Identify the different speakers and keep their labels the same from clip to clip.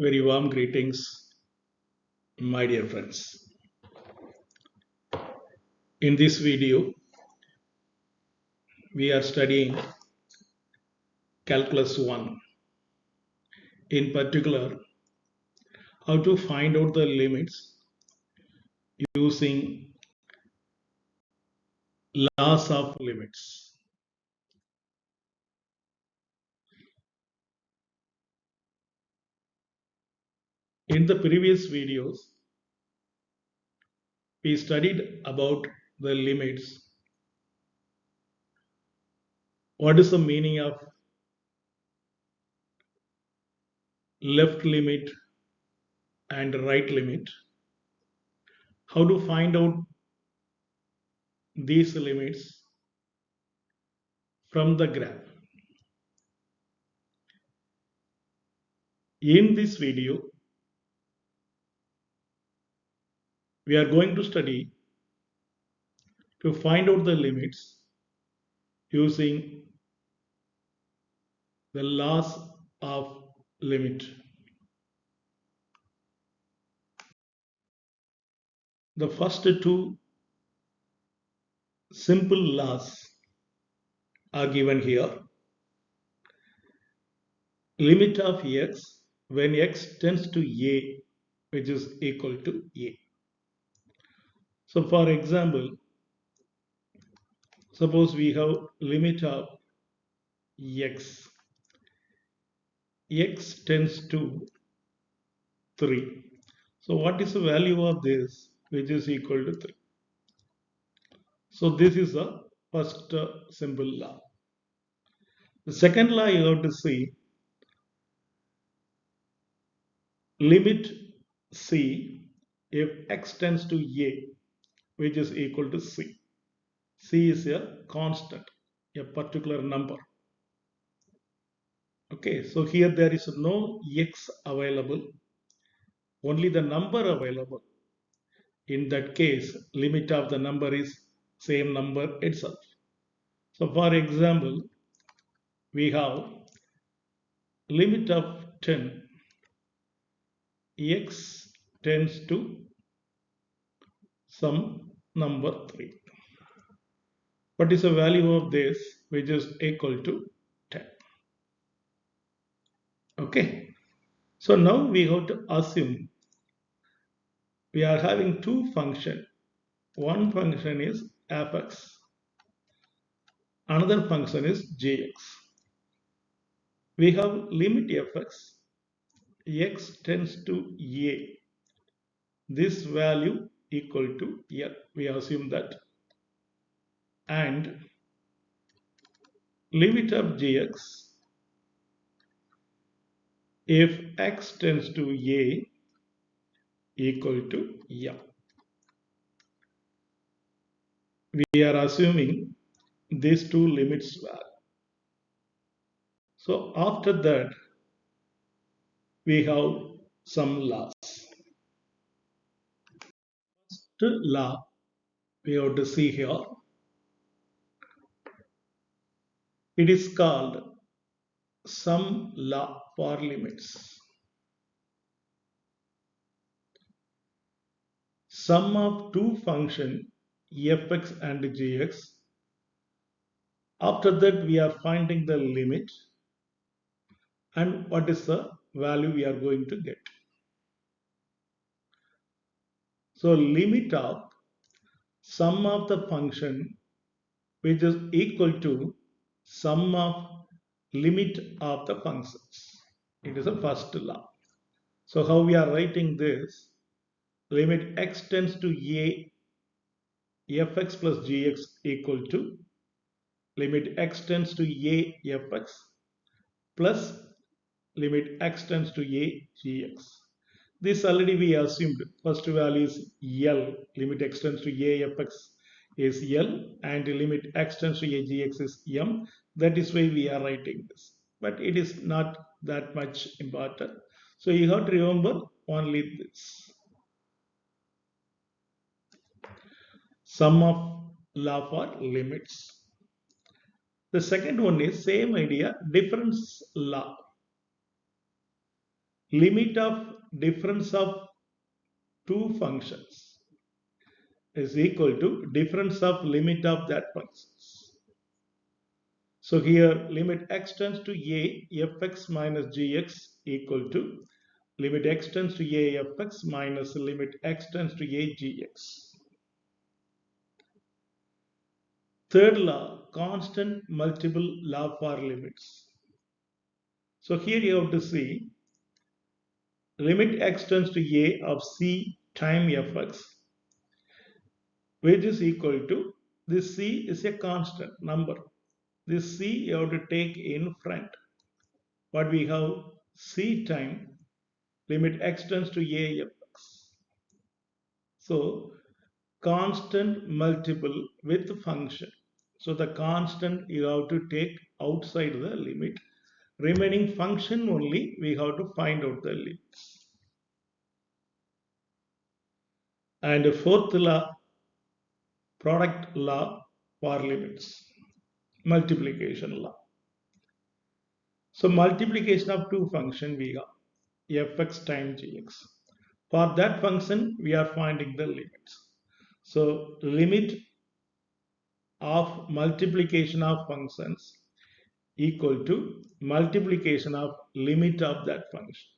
Speaker 1: Very warm greetings, my dear friends. In this video, we are studying Calculus 1. In particular, how to find out the limits using laws of limits. In the previous videos, we studied about the limits. What is the meaning of left limit and right limit? How to find out these limits from the graph. In this video, we are going to study to find out the limits using the laws of limit. The first two simple laws are given here. Limit of x when x tends to a, which is equal to a. So for example, suppose we have limit of x. X tends to 3. So what is the value of this, which is equal to 3? So this is the first simple law. The second law you have to see, limit c if x tends to a, which is equal to c. C is a constant, a particular number. Okay, so here there is no x available, only the number available. In that case, limit of the number is same number itself. So for example, we have limit of 10, x tends to some number 3. What is the value of this, which is equal to 10? Okay, so now we have to assume we are having two functions. One function is fx, another function is gx. We have limit fx, x tends to a, this value equal to L, we assume that, and limit of gx if x tends to a equal to M. We are assuming these two limits value. So after that, we have some laws. First law we have to see here. It is called sum law for limits. Sum of two functions fx and gx. After that, we are finding the limit and what is the value we are going to get. So limit of sum of the function which is equal to sum of limit of the functions. It is the first law. So how we are writing this? Limit x tends to a fx plus gx equal to limit x tends to a fx plus limit x tends to a gx. This already we assumed. First value is L, limit x tends to a fx is L and limit x tends to a gx is M. That is why we are writing this. But it is not that much important. So you have to remember only this. Sum of law for limits. The second one is same idea, difference law. limit of difference of two functions is equal to difference of limit of that functions. So here limit x tends to a fx minus gx equal to limit x tends to a fx minus limit x tends to a gx. Third law, constant multiple law for limits. So here you have to see limit x tends to a of c time fx, which is equal to, this c is a constant number. This c you have to take in front. But we have c time limit x tends to a fx. So constant multiple with function. So the constant you have to take outside the limit. Remaining function only we have to find out the limits. And fourth law, product law for limits, multiplication law. So multiplication of two function we have fx times gx. For that function we are finding the limits. So limit of multiplication of functions equal to multiplication of limit of that function.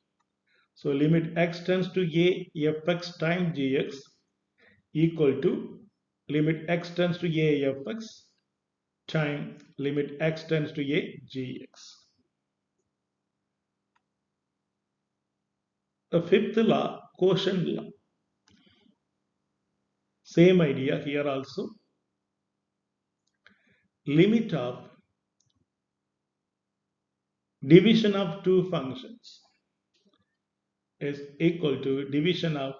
Speaker 1: So limit x tends to a fx times gx equal to limit x tends to a fx time limit x tends to a gx. The fifth law, quotient law. Same idea here also. Limit of division of two functions is equal to division of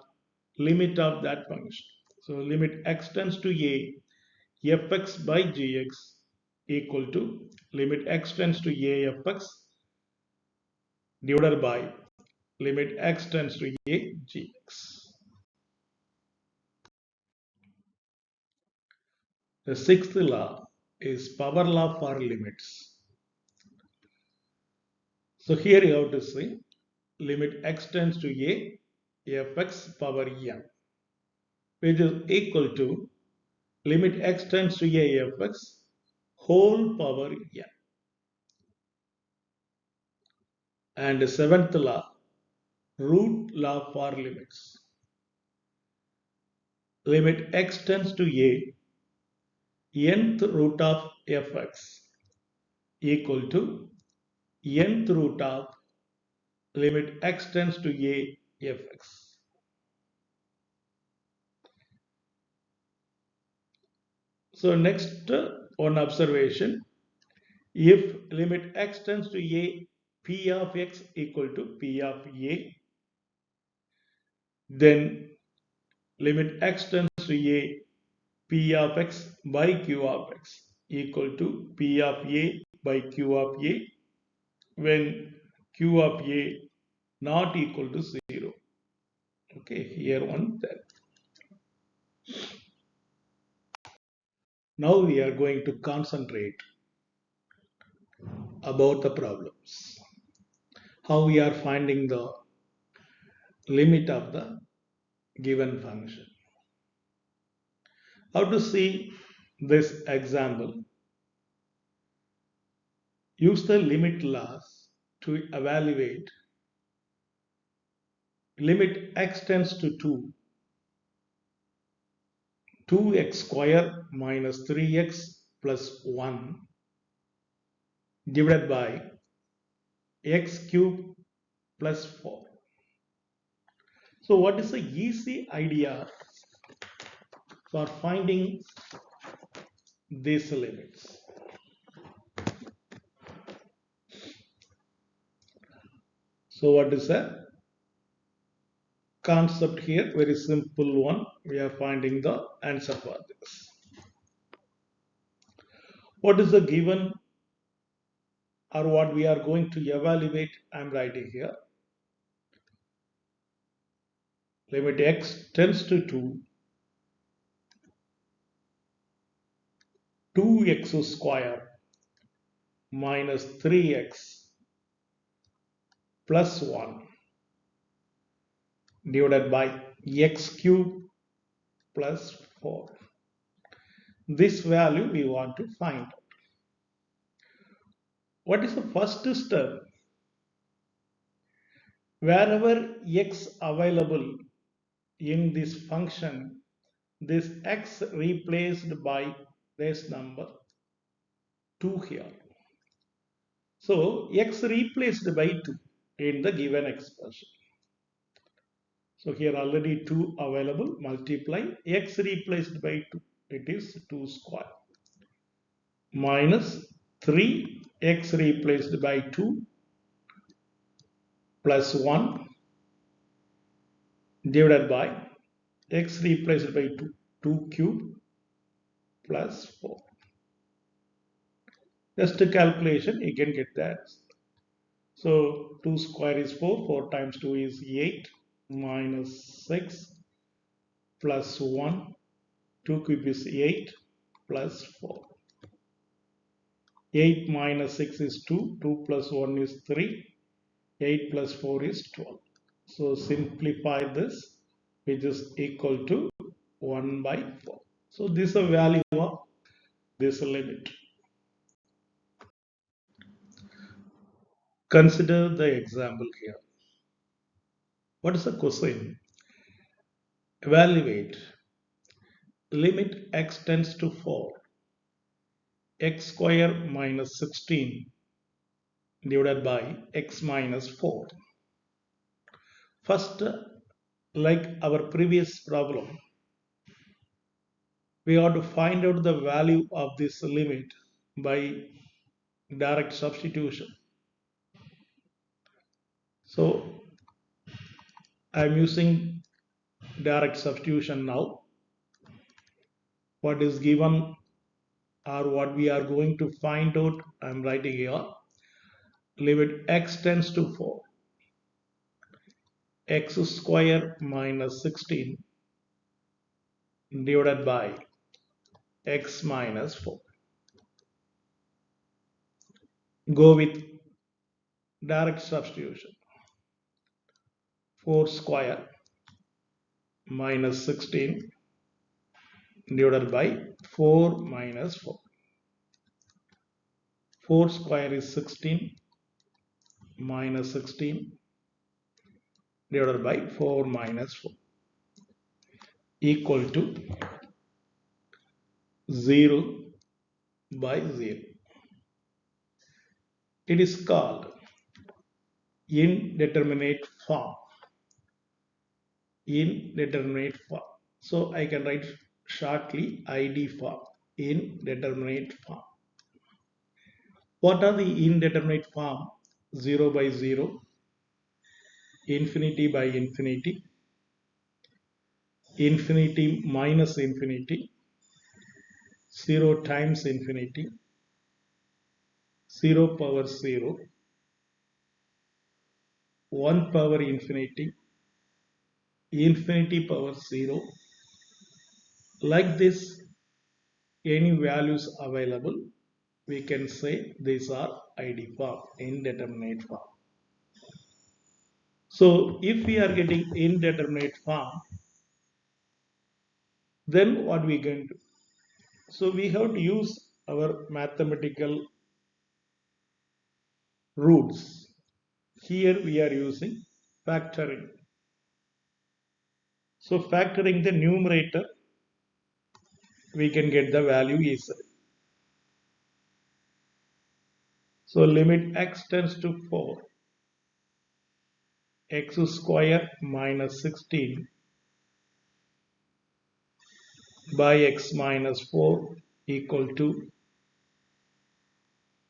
Speaker 1: limit of that function. So limit x tends to a fx by gx equal to limit x tends to a fx divided by limit x tends to a gx. The sixth law is power law for limits. So here you have to say limit x tends to a fx power n, which is equal to limit x tends to a fx whole power n. And the seventh law, root law for limits. Limit x tends to a nth root of fx equal to nth root of limit x tends to a fx. So next one observation, if limit x tends to a p of x equal to p of a, then limit x tends to a p of x by q of x equal to p of a by q of a when q of a not equal to 0. Okay, here one that. Now we are going to concentrate about the problems. How we are finding the limit of the given function. How to see this example? Use the limit laws to evaluate limit x tends to 2, 2x square minus 3x plus 1 divided by x cube plus 4. So what is the easy idea for finding these limits? So what is the concept here? Very simple one. We are finding the answer for this. What is the given or what we are going to evaluate? I am writing here. Limit x tends to 2, 2x square minus 3x plus 1 divided by x cube plus 4. This value we want to find. What is the first step? Wherever x available in this function, this x replaced by this number 2 here. So x replaced by 2 in the given expression. So here already 2 available, multiply x replaced by 2, it is 2 square, minus 3 x replaced by 2 plus 1 divided by x replaced by 2, 2 cube plus 4. Just a calculation, you can get that. So 2 square is 4, 4 times 2 is 8, minus 6 plus 1, 2 cube is 8 plus 4. 8 minus 6 is 2, 2 plus 1 is 3, 8 plus 4 is 12. So simplify this, which is equal to 1 by 4. So this is the value of this limit. Consider the example here. What is the question? Evaluate limit x tends to 4, x square minus 16 divided by x minus 4. First, like our previous problem, we have to find out the value of this limit by direct substitution. So I am using direct substitution now. What is given or what we are going to find out, I am writing here. Limit x tends to 4, x square minus 16 divided by x minus 4. Go with direct substitution. 4 square minus 16 divided by 4 minus 4. 4 square is 16 minus 16 divided by 4 minus 4 equal to 0 by 0. It is called indeterminate form. Indeterminate form. So I can write shortly ID form. Indeterminate form. What are the indeterminate form? 0 by 0, infinity by infinity, infinity minus infinity, 0 times infinity, 0 power 0, 1 power infinity, infinity power 0. Like this, any values available, we can say these are ID form, indeterminate form. So if we are getting indeterminate form, then what we can do? So we have to use our mathematical roots. Here we are using factoring. So factoring the numerator, we can get the value easily. So limit x tends to 4, x square minus 16 by x minus 4 equal to,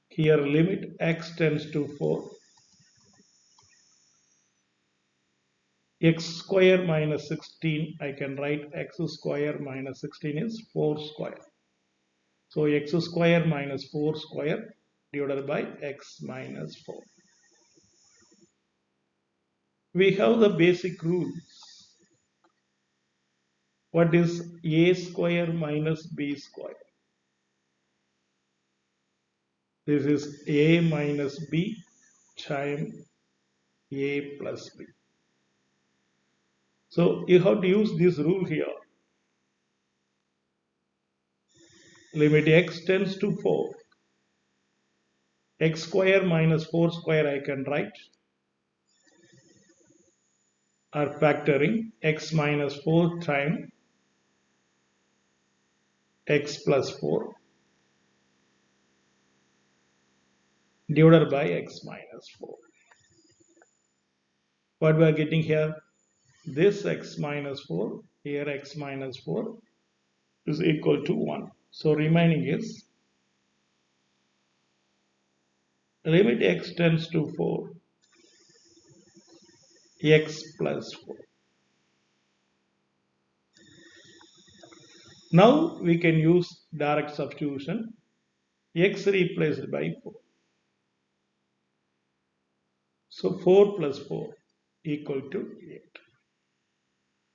Speaker 1: here limit x tends to 4, x square minus 16, I can write x square minus 16 is 4 square. So x square minus 4 square divided by x minus 4. We have the basic rules. What is a square minus b square? This is a minus b times a plus b. So you have to use this rule here. Limit x tends to 4. X square minus 4 square I can write, or factoring x minus 4 times x plus 4 divided by x minus 4. What we are getting here? This x minus 4, here x minus 4 is equal to 1. So remaining is limit x tends to 4, x plus 4. Now we can use direct substitution. X replaced by 4. So 4 plus 4 equal to 8.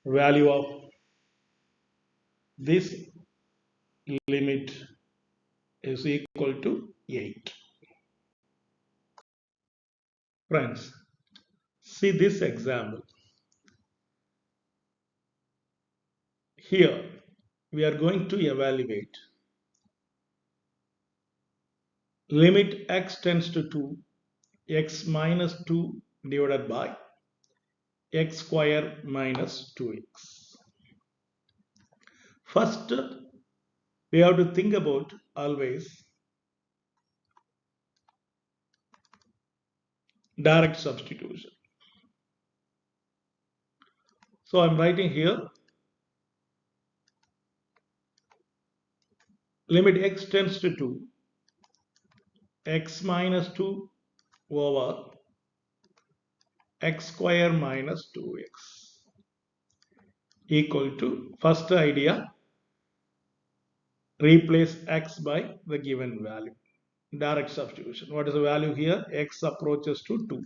Speaker 1: Value of this limit is equal to 8. Friends, see this example. Here we are going to evaluate limit x tends to 2, x minus 2 divided by x square minus 2x. First, we have to think about always direct substitution. So I'm writing here limit x tends to 2, x minus 2 over x square minus 2x equal to, first idea, replace x by the given value. Direct substitution. What is the value here? X approaches to 2.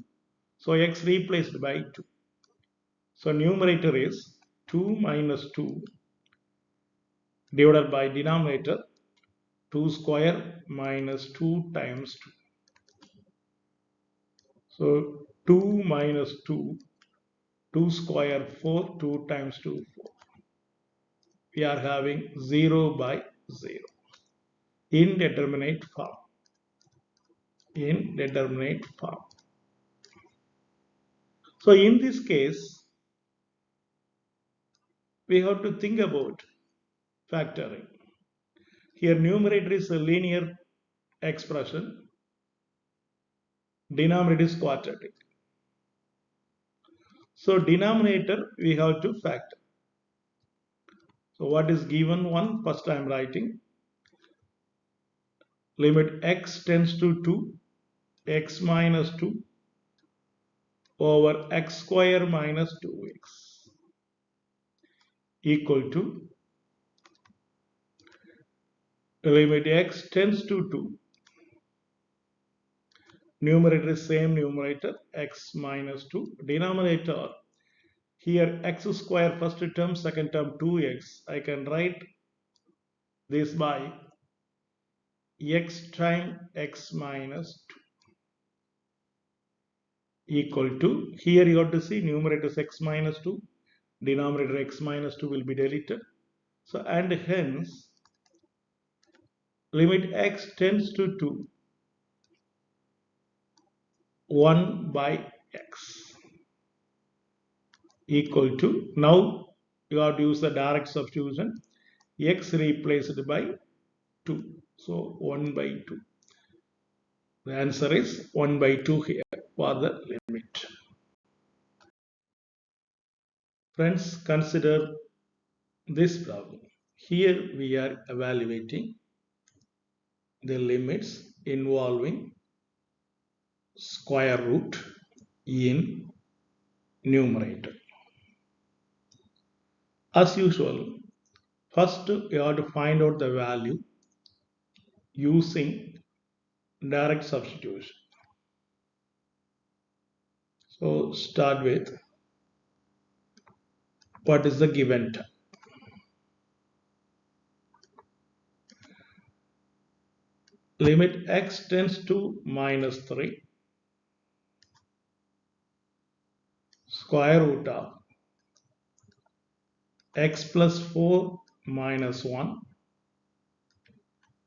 Speaker 1: So x replaced by 2. So numerator is 2 minus 2 divided by denominator 2 square minus 2 times 2. So 2 minus 2, 2 square 4, 2 times 2, 4. We are having 0 by 0. Indeterminate form. Indeterminate form. So in this case, we have to think about factoring. Here numerator is a linear expression, denominator is quadratic. So denominator we have to factor. So what is given one? First I am writing limit x tends to 2, x minus 2 over x square minus 2x equal to limit x tends to 2. Numerator is same numerator, x minus 2. Denominator, here x square first term, second term 2x. I can write this by x times x minus 2 equal to, here you have to see numerator is x minus 2, denominator x minus 2 will be deleted. So and hence limit x tends to 2, 1 by x equal to, now you have to use the direct substitution, x replaced by 2. So 1 by 2. The answer is 1 by 2 here for the limit. Friends, consider this problem. Here we are evaluating the limits involving square root in numerator. As usual, first you have to find out the value using direct substitution. So start with what is the given term. Limit x tends to minus 3 square root of x plus 4 minus 1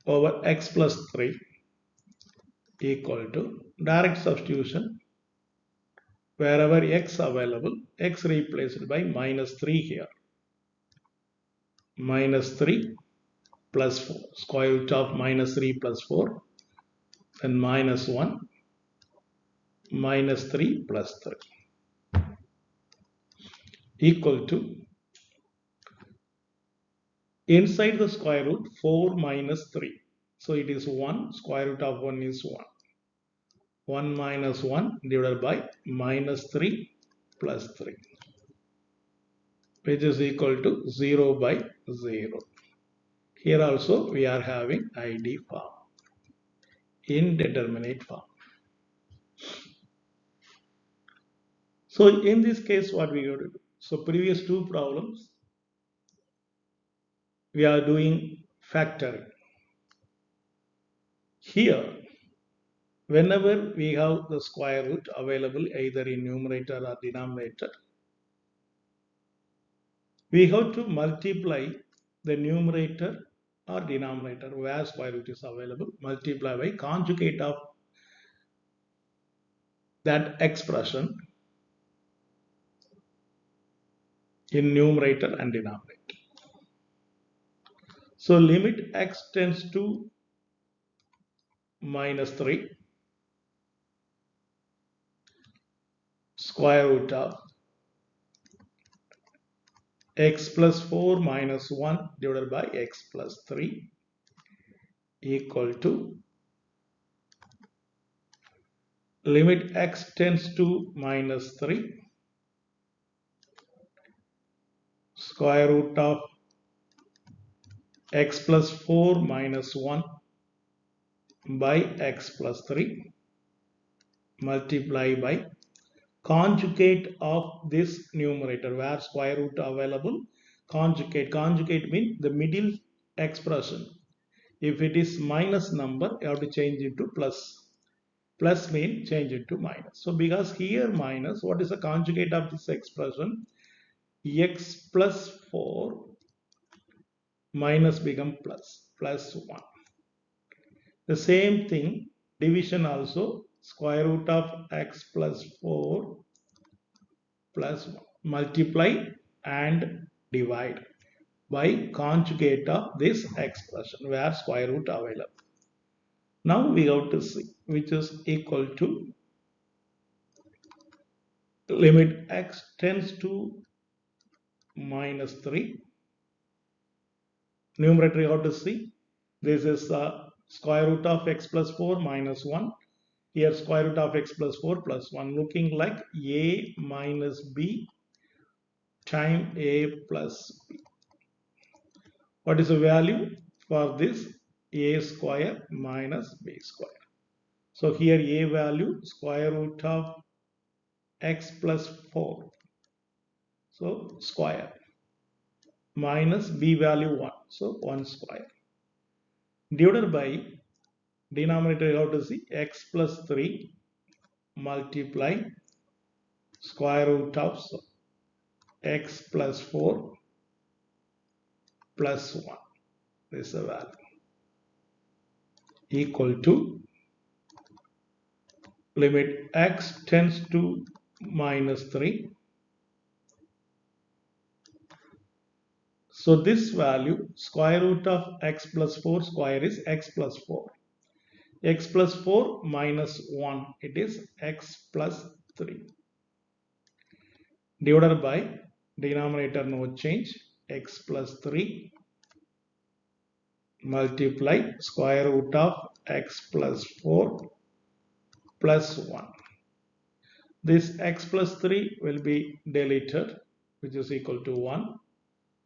Speaker 1: over x plus 3 equal to direct substitution. Wherever x available, x replaced by minus 3 here. Minus 3 plus 4. Square root of minus 3 plus 4. Then minus 1 minus 3 plus 3 equal to inside the square root 4 minus 3. So it is 1. Square root of 1 is 1. 1 minus 1 divided by minus 3 plus 3, which is equal to 0 by 0. Here also we are having ID form, indeterminate form. So in this case, what we got to do? So previous two problems, we are doing factoring. Here, whenever we have the square root available either in numerator or denominator, we have to multiply the numerator or denominator where square root is available, multiply by conjugate of that expression in numerator and denominator. So limit x tends to minus 3 square root of x plus 4 minus 1 divided by x plus 3 equal to limit x tends to minus 3 square root of x plus 4 minus 1 by x plus 3 multiply by conjugate of this numerator where square root available. Conjugate means the middle expression. If it is minus number, you have to change it to plus. Plus means change it to minus. So because here minus, what is the conjugate of this expression? X plus 4 minus become plus 1. The same thing, division also, square root of x plus 4 plus 1. Multiply and divide by conjugate of this expression where square root available. Now we have to see which is equal to limit x tends to minus 3. Numerator you have to see. This is square root of x plus 4 minus 1. Here square root of x plus 4 plus 1 looking like a minus b times a plus b. What is the value for this? A square minus b square. So here a value square root of x plus 4. So square minus b value 1. So 1 square. Divided by denominator you have to see x plus 3 multiply square root of x plus 4 plus 1. This is the value equal to limit x tends to minus 3. So this value square root of x plus 4 square is x plus 4. X plus 4 minus 1, it is x plus 3. Divided by denominator no change, x plus 3 multiply square root of x plus 4 plus 1. This x plus 3 will be deleted, which is equal to 1.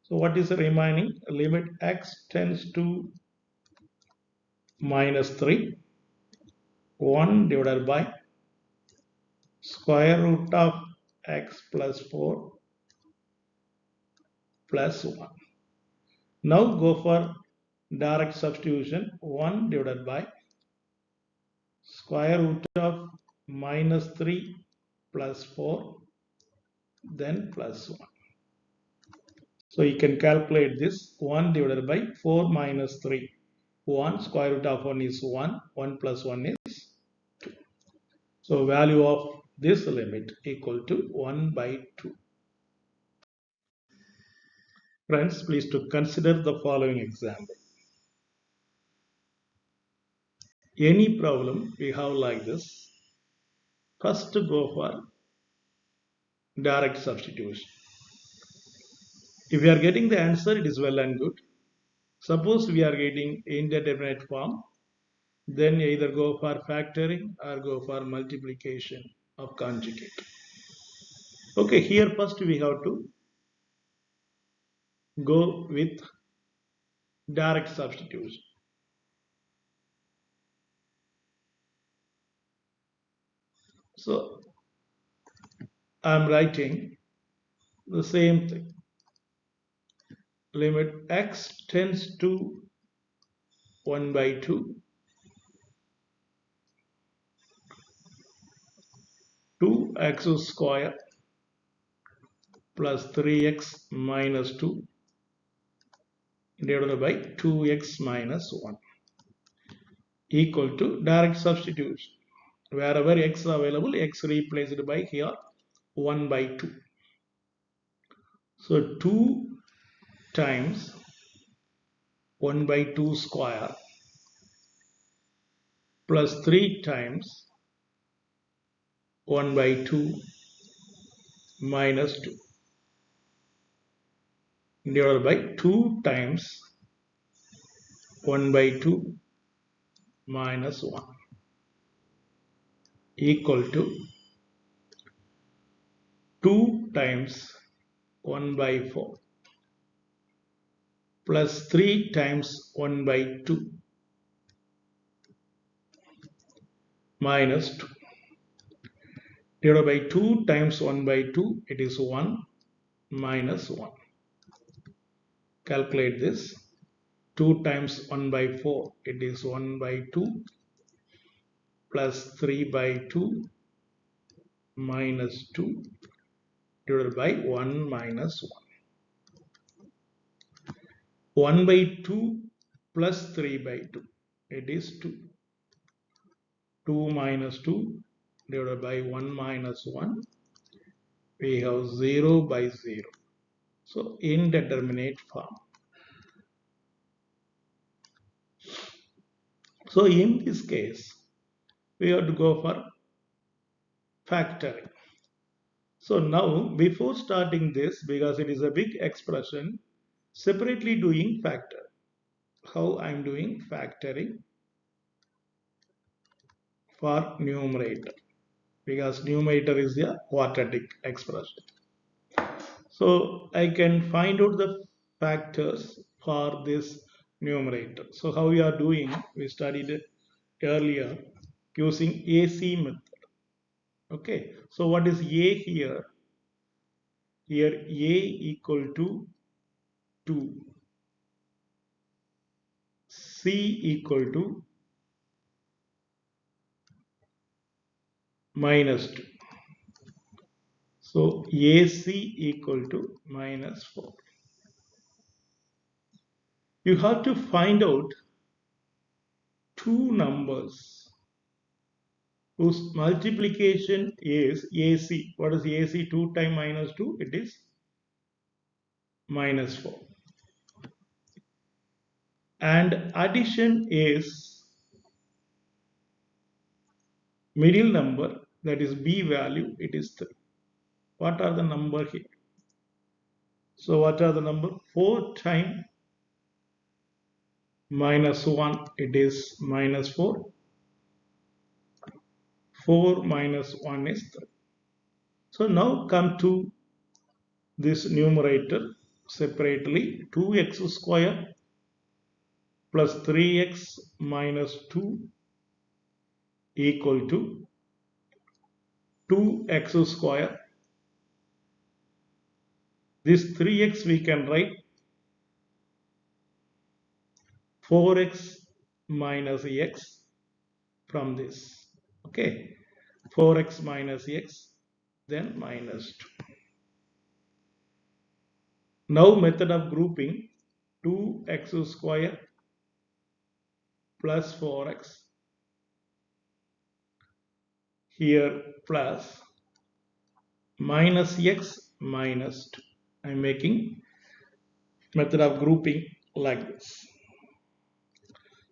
Speaker 1: So what is the remaining? Limit x tends to minus 3. 1 divided by square root of x plus 4 plus 1. Now go for direct substitution. 1 divided by square root of minus 3 plus 4 then plus 1. So you can calculate this 1 divided by 4 minus 3. 1 square root of 1 is 1. 1 plus 1 is. So value of this limit equal to 1 by 2. Friends, please to consider the following example. Any problem we have like this, first go for direct substitution. If we are getting the answer, it is well and good. Suppose we are getting indeterminate form, then either go for factoring or go for multiplication of conjugate. Okay, here first we have to go with direct substitution. So I am writing the same thing. Limit x tends to 1 by 2, 2x square plus 3x minus 2 divided by 2x minus 1 equal to direct substitution. Wherever x available, x replaced by here 1 by 2. So 2 times 1 by 2 square plus 3 times 1 by 2 minus 2 divided by 2 times 1 by 2 minus 1 equal to 2 times 1 by 4 plus 3 times 1 by 2 minus 2 divided by 2 times 1 by 2, it is 1 minus 1. Calculate this. 2 times 1 by 4, it is 1 by 2 plus 3 by 2 minus 2 divided by 1 minus 1. 1 by 2 plus 3 by 2, it is 2. 2 minus 2 divided by 1 minus 1, we have 0 by 0. So indeterminate form. So in this case, we have to go for factoring. So now before starting this, because it is a big expression, separately doing factor. How I am doing factoring for numerator, because numerator is a quadratic expression. So I can find out the factors for this numerator. So how we are doing, we studied it earlier using AC method. Okay, so what is A here? Here A equal to 2, C equal to minus 2. So AC equal to minus 4. You have to find out two numbers whose multiplication is AC. What is AC? 2 times minus 2, it is minus 4. And addition is middle number, that is B value, it is 3. What are the number here? So what are the number? 4 times minus 1, it is minus 4. 4 minus 1 is 3. So now come to this numerator separately. 2x square plus 3x minus 2 equal to 2x square. This 3x we can write 4x minus x from this. Okay, 4x minus x, then minus 2. Now method of grouping 2x square plus 4x here plus minus x minus 2. I'm making method of grouping like this.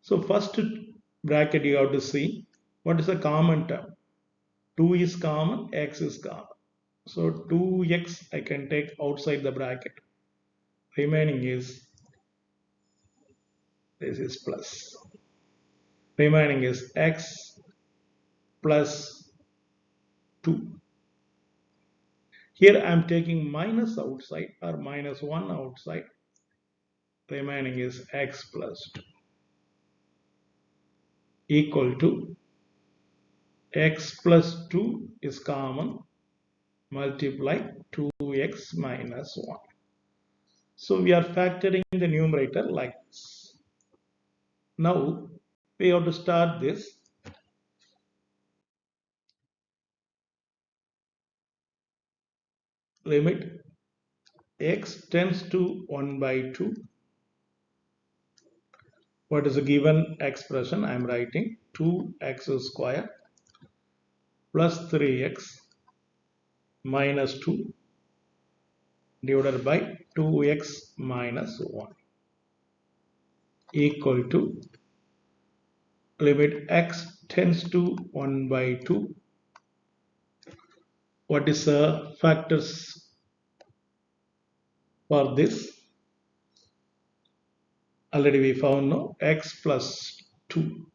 Speaker 1: So first bracket you have to see what is the common term. 2 is common, x is common. So 2x I can take outside the bracket. Remaining is, this is plus. Remaining is x plus 2. Here I am taking minus outside or minus 1 outside. Remaining is x plus 2 equal to x plus 2 is common, multiply 2x minus 1. So we are factoring the numerator like this. Now we have to start this. Limit x tends to 1 by 2. What is the given expression? I am writing 2x square plus 3x minus 2 divided by 2x minus 1 equal to limit x tends to 1 by 2. What is the factors for this? Already we found no x plus 2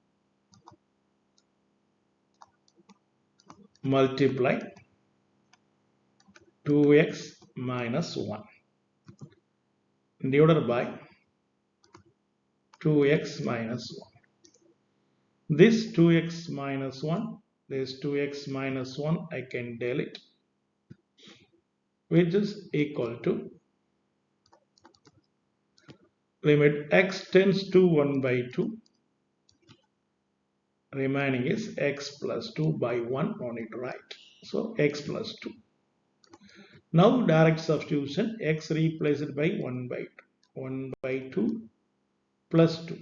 Speaker 1: multiply 2x minus 1 divided by 2x minus 1. This 2x minus 1, this 2x minus 1 I can delete, which is equal to limit x tends to 1 by 2. Remaining is x plus 2 by 1 on it right. So x plus 2. Now direct substitution, x replaced by 1 by 2. 1 by 2 plus 2.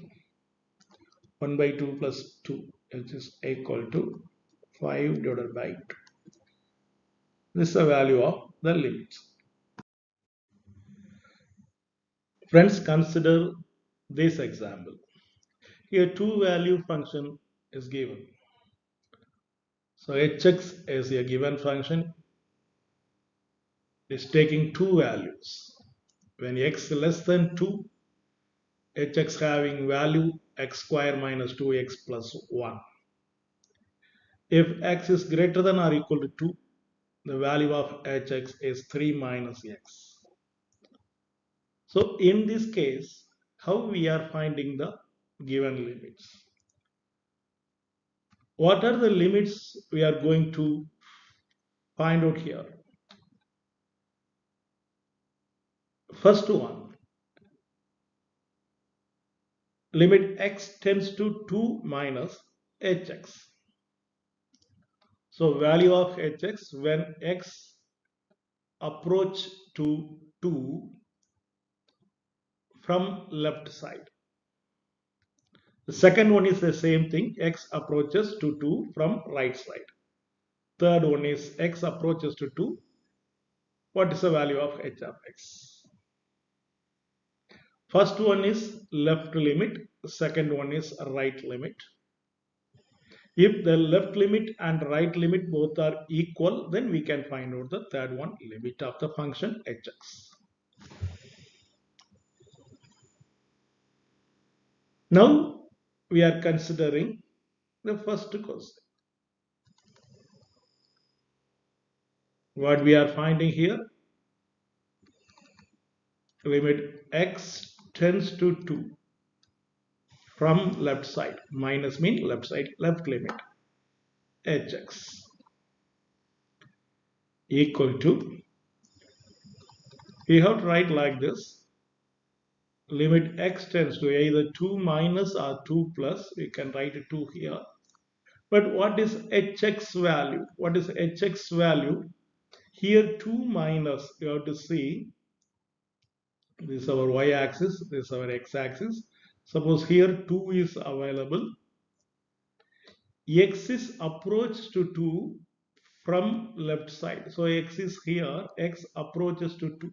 Speaker 1: 1 by 2 plus 2, which is equal to 5 divided by 2. This is the value of the limits. Friends, consider this example. Here two value function is given. So hx is a given function, is taking two values. When x less than 2, hx having value x square minus 2x plus 1. If x is greater than or equal to 2, the value of hx is 3 minus x. So in this case, how we are finding the given limits? What are the limits we are going to find out here? First one, limit x tends to 2 minus hx. So value of hx when x approach to 2 from left side. The second one is the same thing, x approaches to 2 from right side. Third one is x approaches to 2. What is the value of h of x? First one is left limit, second one is right limit. If the left limit and right limit both are equal, then we can find out the third one, limit of the function hx. Now we are considering the first question. What we are finding here, limit x tends to 2 from left side, minus mean left side, left limit hx equal to, we have to write like this, limit x tends to either 2 minus or 2 plus, we can write 2 here. But what is hx value? What is hx value? Here 2 minus, you have to see, This is our y-axis, this is our x-axis. Suppose here 2 is available. X is approach to 2 from left side. So x is here, x approaches to 2.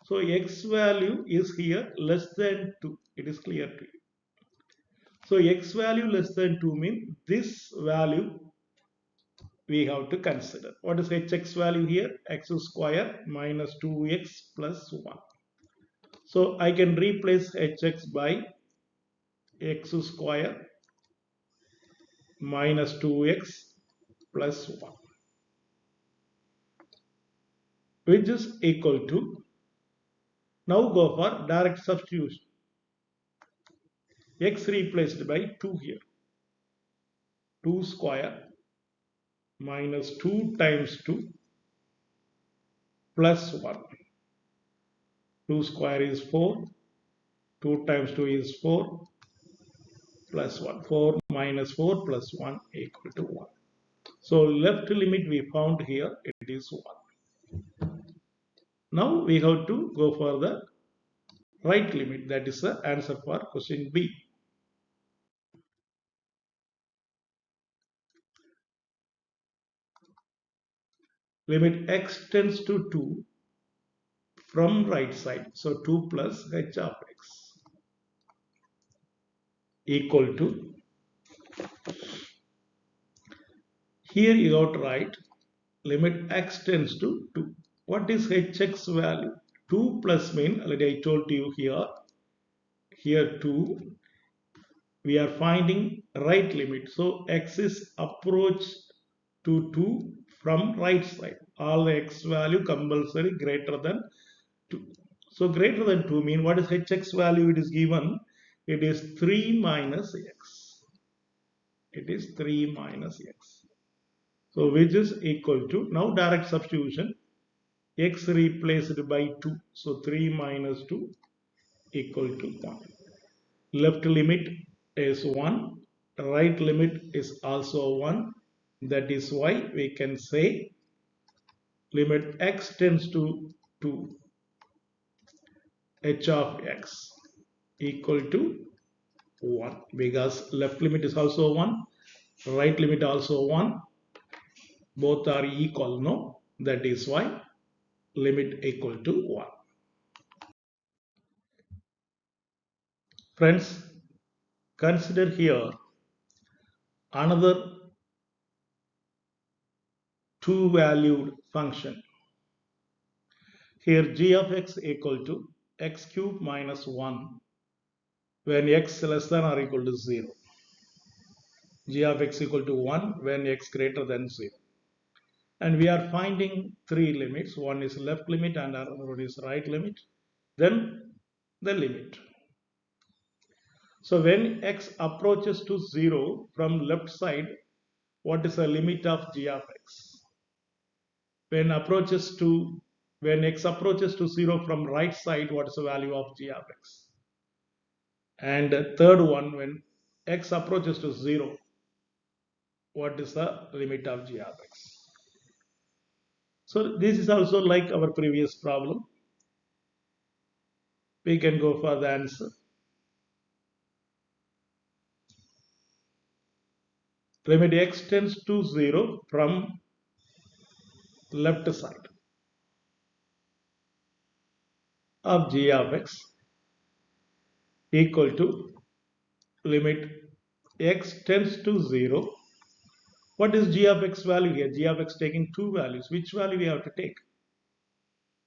Speaker 1: So x value is here less than 2. It is clear to you. So x value less than 2 means this value we have to consider. What is hx value here? X square minus 2x plus 1. So I can replace hx by x square minus 2x plus 1, which is equal to, now go for direct substitution. X replaced by 2 here. 2 square minus 2 times 2 plus 1. 2 square is 4. 2 times 2 is 4 plus 1. 4 minus 4 plus 1 equal to 1. So left limit we found here, it is 1. Now we have to go for the right limit. That is the answer for question B. Limit x tends to 2 from right side. So 2 plus h of x equal to, here you got right, limit x tends to 2. What is hx value? 2 plus mean, already I told you here 2, we are finding right limit. So x is approach to 2 from right side. All the x value compulsory greater than 2. So greater than 2 mean what is hx value? It is given. It is 3 minus x. It is 3 minus x. So which is equal to, now direct substitution, x replaced by 2. So 3 minus 2 equal to 1. Left limit is 1. Right limit is also 1. That is why we can say limit x tends to 2, h of x equal to 1, because left limit is also 1, right limit also 1, both are equal, no? That is why limit equal to 1. Friends, consider here another two-valued function. Here g of x equal to x cube minus 1 when x less than or equal to 0. G of x equal to 1 when x greater than 0. And we are finding three limits. One is left limit and another one is right limit. Then the limit. So when x approaches to 0 from left side, what is the limit of g of x? When x approaches to 0 from right side, what is the value of g of x? And the third one, when x approaches to 0, what is the limit of g of x? So this is also like our previous problem. We can go for the answer. Limit x tends to 0 from left side of g of x equal to limit x tends to 0. What is g of x value here? G of x taking two values. Which value we have to take?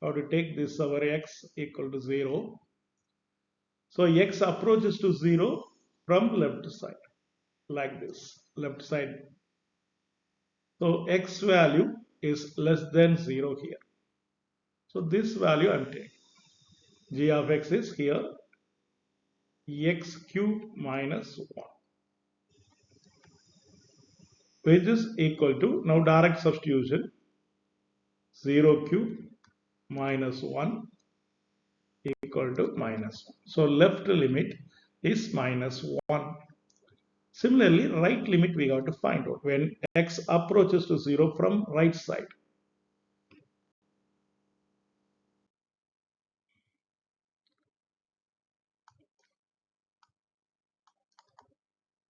Speaker 1: We have to take this our x equal to 0. So x approaches to 0 from left side, like this, left side. So x value is less than 0 here. So this value I am taking. G of x is here x cube minus 1, which is equal to, now direct substitution, 0 cube minus 1 equal to minus 1. So left limit is minus 1. Similarly, right limit we have to find out when x approaches to 0 from right side.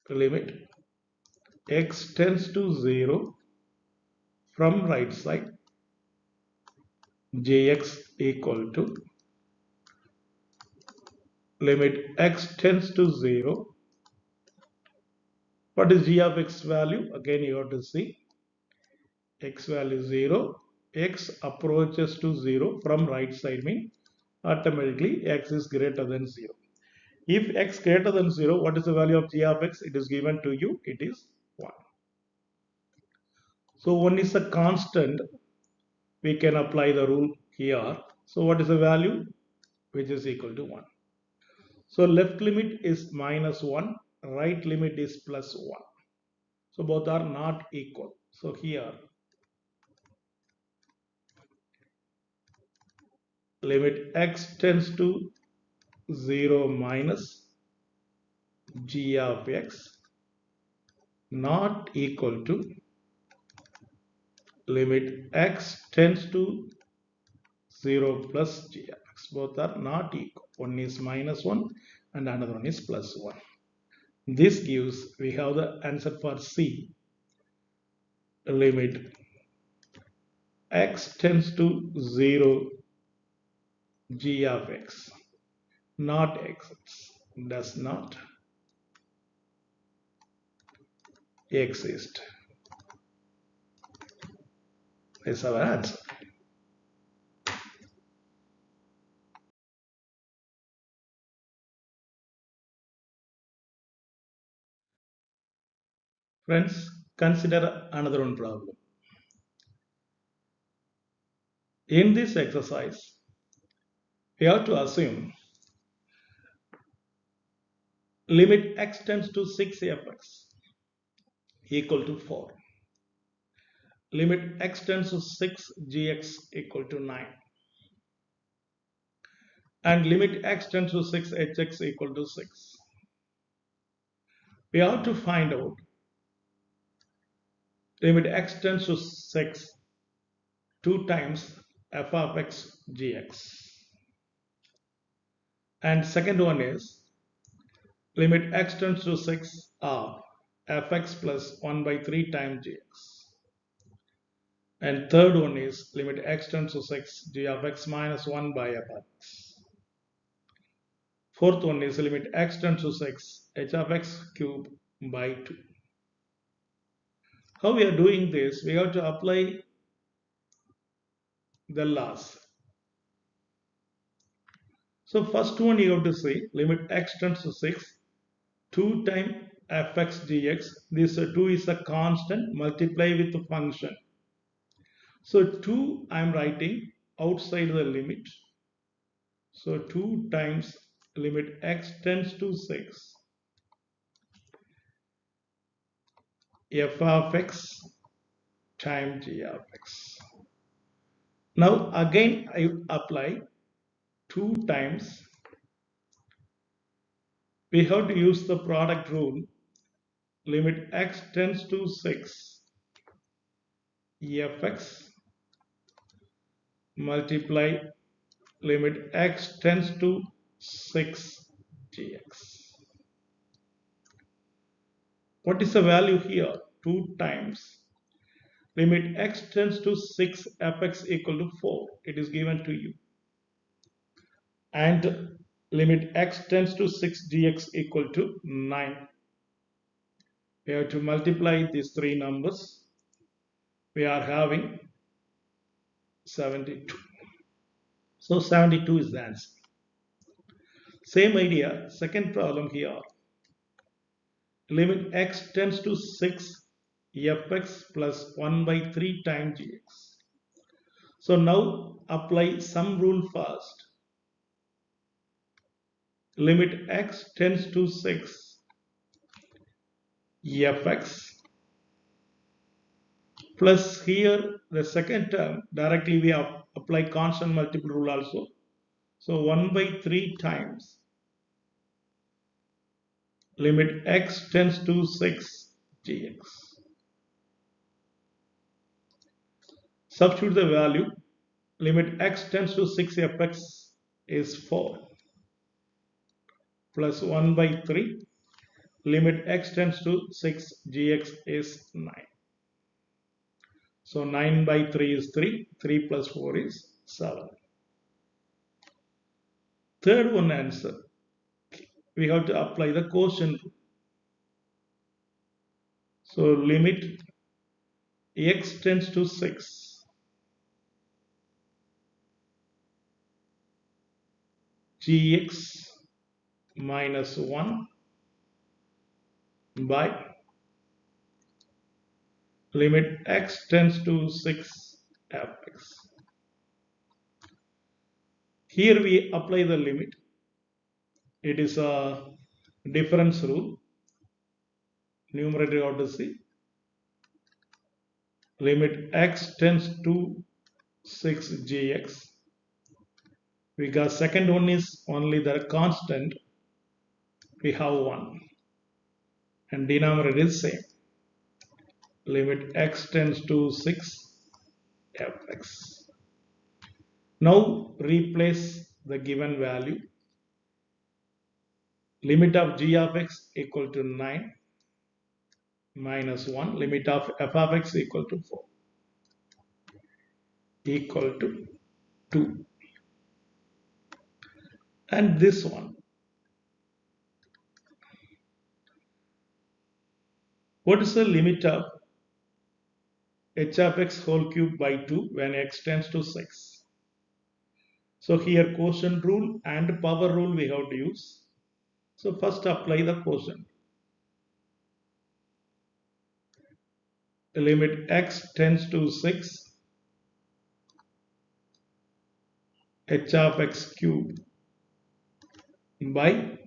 Speaker 1: limit x tends to 0 from right side gx equal to limit x tends to 0. What is g of x value? Again, you have to see x value 0. X approaches to 0 from right side means automatically x is greater than 0. If x greater than 0, what is the value of g of x? It is given to you. It is 1. So 1 is a constant. We can apply the rule here. So what is the value? Which is equal to 1. So left limit is minus 1. Right limit is plus 1. So both are not equal. So here limit x tends to 0 minus g of x not equal to limit x tends to 0 plus g of x. Both are not equal. One is minus 1 and another one is plus 1. This gives, we have the answer for C. Limit x tends to 0 g of x not exists, does not exist. Is our answer. Friends, consider another one problem. In this exercise, we have to assume limit x tends to 6fx equal to 4. Limit x tends to 6gx equal to 9. And limit x tends to 6hx equal to 6. We have to find out limit x tends to 6 2 times f of x gx. And second one is limit x tends to 6 of fx plus 1 by 3 times gx. And third one is limit x tends to 6 g of x minus 1 by f of x. Fourth one is limit x tends to 6 h of x cube by 2. How we are doing this? We have to apply the laws. So first one you have to say limit x tends to 6 2 times fx dx. This 2 is a constant, multiply with the function. So 2 I am writing outside the limit. So 2 times limit x tends to 6 f of x times g of x. Now again I apply 2 times. We have to use the product rule. Limit x tends to 6 fx multiply limit x tends to 6 gx. What is the value here? 2 times limit x tends to 6 fx equal to 4. It is given to you. And limit x tends to 6 gx equal to 9. We have to multiply these three numbers. We are having 72. So 72 is the answer. Same idea, second problem here. Limit x tends to 6 fx plus 1 by 3 times gx. So now apply some rule first. Limit x tends to 6 fx plus here the second term directly we have apply constant multiple rule also. So 1 by 3 times limit x tends to 6 gx. Substitute the value. Limit x tends to 6 fx is 4 plus 1 by 3 limit x tends to 6, gx is 9. So 9 by 3 is 3, 3 plus 4 is 7. Third one answer, we have to apply the quotient rule. So limit x tends to 6, gx minus 1 by limit x tends to 6 fx. Here we apply the limit. It is a difference rule. Numerator you have to see. Limit x tends to 6 gx. Because second one is only the constant. We have 1. And denominator is same. Limit x tends to 6 fx. Now replace the given value. Limit of g of x equal to 9 minus 1. Limit of f of x equal to 4. Equal to 2. And this one. What is the limit of h of x whole cube by 2 when x tends to 6? So here quotient rule and power rule we have to use. So first apply the quotient. The limit x tends to 6, h of x cube by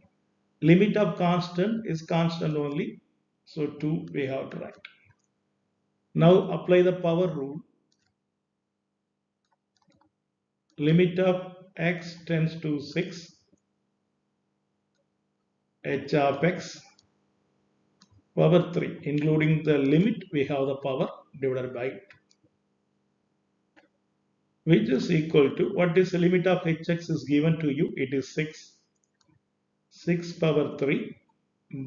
Speaker 1: limit of constant is constant only. So 2 we have to write. Now apply the power rule. Limit of x tends to 6, h of x power 3. Including the limit, we have the power divided by it, which is equal to, what is the limit of hx is given to you? It is 6. 6 power 3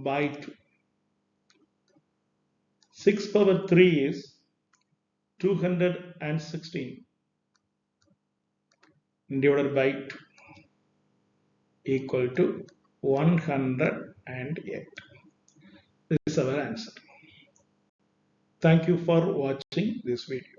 Speaker 1: by 2. 6 power 3 is 216 divided by 2 equal to 108. This is our answer. Thank you for watching this video.